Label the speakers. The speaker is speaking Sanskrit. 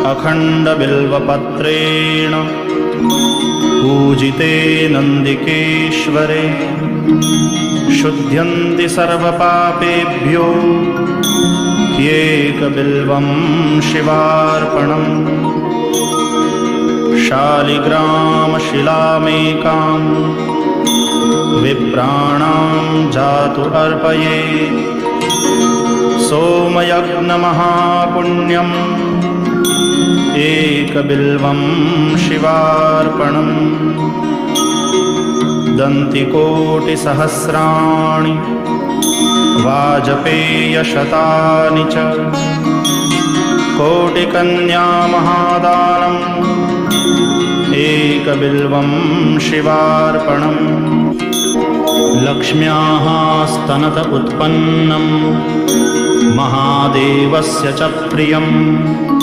Speaker 1: अखण्डबिल्वपत्रेण पूजिते नन्दिकेश्वरे शुध्यन्ति सर्वपापेभ्यो ह्येकबिल्वं शिवार्पणम्। शालिग्रामशिलामेकां विप्राणां जातु अर्पयेत् सोमयज्ञमहापुण्यम् एकबिल्वं शिवार्पणम्। दन्तिकोटिसहस्राणि वाजपेयशतानि च कोटिकन्यामहादानम् एकबिल्वं शिवार्पणम्। लक्ष्म्याः स्तनत उत्पन्नं महादेवस्य च प्रियम्